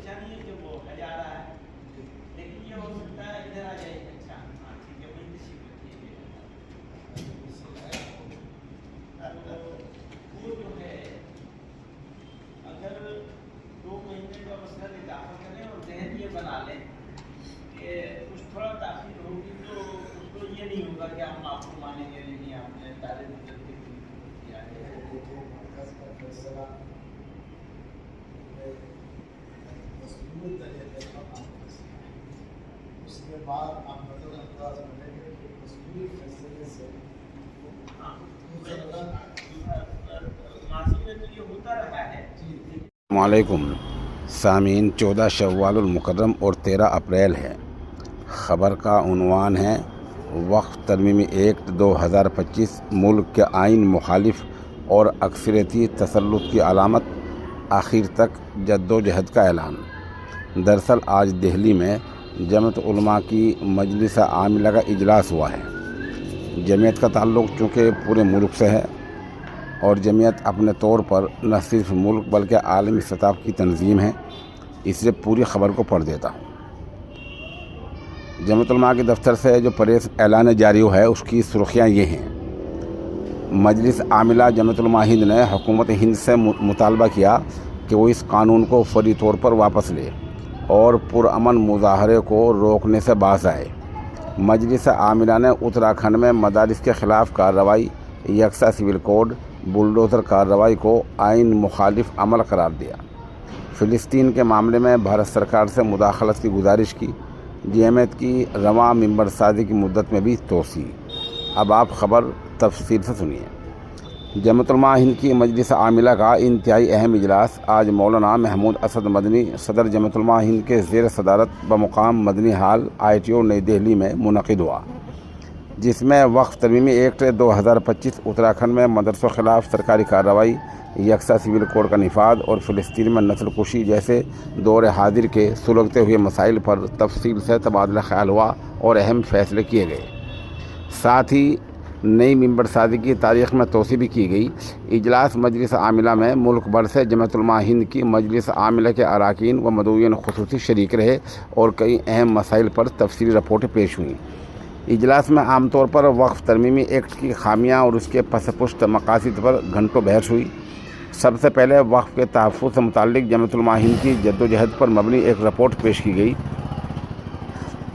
اچھا نہیں ہے کہ وہ ہزارہ ہے، لیکن یہ ہو سکتا ہے ادھر آ جائے. اچھا ہاں ٹھیک ہے، وہیں تشریف رکھیے. وہ جو ہے اگر 2 مہینے کا مسئلہ اضافہ کریں اور ذہن یہ بنا لیں کہ کچھ تھوڑا تاخیر ہوگی تو اس کو یہ نہیں ہوگا کہ ہم آپ کو مانیں گے نہیں، آپ نے تارے مدت کے کیا ہے. اس کے بعد آپ نظر انداز کریں گے کہ مصنوعی فیصلے سے ماضی میں تو یہ ہوتا رہا ہے. السلام علیکم سامعین، 14 شوال المکرم اور 13 اپریل ہے. خبر کا عنوان ہے وقف ترمیمی ایکٹ 2025 ملک کے آئین مخالف اور اکثریتی تسلط کی علامت، آخر تک جدوجہد کا اعلان. دراصل آج دہلی میں جمعیت علماء کی مجلس عاملہ کا اجلاس ہوا ہے. جمعیت کا تعلق چونکہ پورے ملک سے ہے اور جمعیت اپنے طور پر نہ صرف ملک بلکہ عالمی سطح کی تنظیم ہے، اس لیے پوری خبر کو پڑھ دیتا ہوں. جمعیت علماء کے دفتر سے جو پریس اعلان جاری ہوا ہے اس کی سرخیاں یہ ہیں. مجلس عاملہ جمعیت علماء ہند نے حکومت ہند سے مطالبہ کیا کہ وہ اس قانون کو فوری طور پر واپس لے اور پرامن مظاہرے کو روکنے سے باز آئے. مجلس عاملہ نے اتراکھنڈ میں مدارس کے خلاف کارروائی، یکساں سول کوڈ، بلڈوزر کارروائی کو آئین مخالف عمل قرار دیا. فلسطین کے معاملے میں بھارت سرکار سے مداخلت کی گزارش کی. جمعیت کی رواں ممبر سازی کی مدت میں بھی توسیع. اب آپ خبر تفصیل سے سنیے. جمعیت علماء ہند کی مجلس عاملہ کا انتہائی اہم اجلاس آج مولانا محمود اسد مدنی صدر جمعیت علماء ہند کے زیر صدارت بمقام مدنی ہال ITO نئی دہلی میں منعقد ہوا، جس میں وقف ترمیمی ایکٹ 2025 اتراکھنڈ میں مدرسوں خلاف سرکاری کارروائی، یکساں سول کوڈ کا نفاذ اور فلسطین میں نسل کشی جیسے دور حاضر کے سلگتے ہوئے مسائل پر تفصیل سے تبادلہ خیال ہوا اور اہم فیصلے کیے گئے. ساتھ ہی نئی ممبر سازی کی تاریخ میں توسیع بھی کی گئی. اجلاس مجلس عاملہ میں ملک بھر سے جمعیت علماء ہند کی مجلس عاملہ کے اراکین و مدعوین خصوصی شریک رہے اور کئی اہم مسائل پر تفصیلی رپورٹیں پیش ہوئیں. اجلاس میں عام طور پر وقف ترمیمی ایکٹ کی خامیاں اور اس کے پس پشت مقاصد پر گھنٹوں بحث ہوئی. سب سے پہلے وقف کے تحفظ سے متعلق جمعیت علماء ہند کی جدوجہد پر مبنی ایک رپورٹ پیش کی گئی.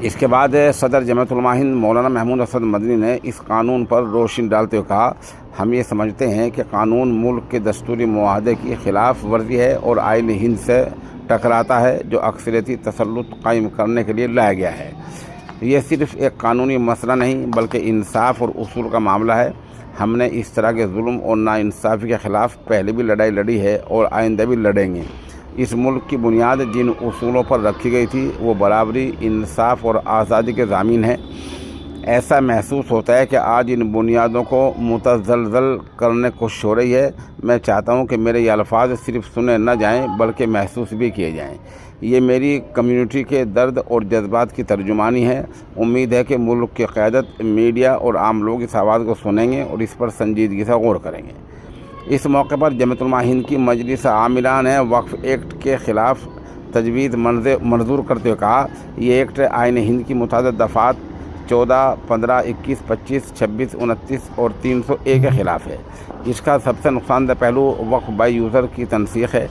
اس کے بعد صدر جمعیت علماء ہند مولانا محمود اسد مدنی نے اس قانون پر روشنی ڈالتے ہوئے کہا، ہم یہ سمجھتے ہیں کہ قانون ملک کے دستوری معاہدے کی خلاف ورزی ہے اور آئین ہند سے ٹکراتا ہے جو اکثریتی تسلط قائم کرنے کے لیے لایا گیا ہے. یہ صرف ایک قانونی مسئلہ نہیں بلکہ انصاف اور اصول کا معاملہ ہے. ہم نے اس طرح کے ظلم اور ناانصافی کے خلاف پہلے بھی لڑائی لڑی ہے اور آئندہ بھی لڑیں گے. اس ملک کی بنیاد جن اصولوں پر رکھی گئی تھی وہ برابری، انصاف اور آزادی کے ضامن ہیں. ایسا محسوس ہوتا ہے کہ آج ان بنیادوں کو متزلزل کرنے کی کوشش ہو رہی ہے. میں چاہتا ہوں کہ میرے یہ الفاظ صرف سنے نہ جائیں بلکہ محسوس بھی کیے جائیں. یہ میری کمیونٹی کے درد اور جذبات کی ترجمانی ہے. امید ہے کہ ملک کی قیادت، میڈیا اور عام لوگ اس آواز کو سنیں گے اور اس پر سنجیدگی سے غور کریں گے. اس موقع پر جمعیت علماء ہند کی مجلس عاملہ نے وقف ایکٹ کے خلاف تجویز منظور کرتے ہوئے کہا، یہ ایکٹ آئین ہند کی متعدد دفعات 14، 15، 21، 25، 26، 29 اور 301 کے خلاف ہے. اس کا سب سے نقصان دہ پہلو وقف بائی یوزر کی تنسیخ ہے،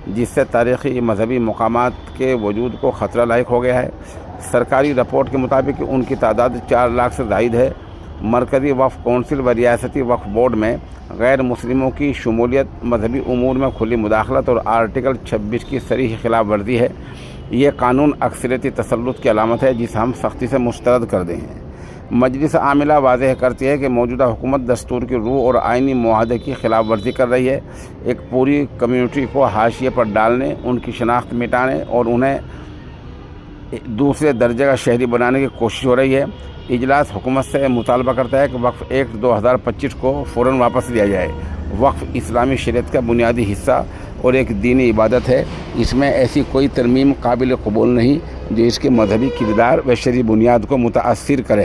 جس سے تاریخی مذہبی مقامات کے وجود کو خطرہ لاحق ہو گیا ہے. سرکاری رپورٹ کے مطابق ان کی تعداد 4 لاکھ سے زائد ہے. مرکزی وقف کونسل و ریاستی وقف بورڈ میں غیر مسلموں کی شمولیت، مذہبی امور میں کھلی مداخلت اور آرٹیکل 26 کی صریح خلاف ورزی ہے. یہ قانون اکثریتی تسلط کی علامت ہے جسے ہم سختی سے مسترد کرتے ہیں. مجلس عاملہ واضح کرتی ہے کہ موجودہ حکومت دستور کی روح اور آئینی معاہدے کی خلاف ورزی کر رہی ہے. ایک پوری کمیونٹی کو حاشیے پر ڈالنے، ان کی شناخت مٹانے اور انہیں دوسرے درجے کا شہری بنانے کی کوشش ہو رہی ہے. اجلاس حکومت سے مطالبہ کرتا ہے کہ وقف ایکٹ 2025 کو فوراً واپس لیا جائے. وقف اسلامی شریعت کا بنیادی حصہ اور ایک دینی عبادت ہے. اس میں ایسی کوئی ترمیم قابل قبول نہیں جو اس کے مذہبی کردار و شرعی بنیاد کو متاثر کرے.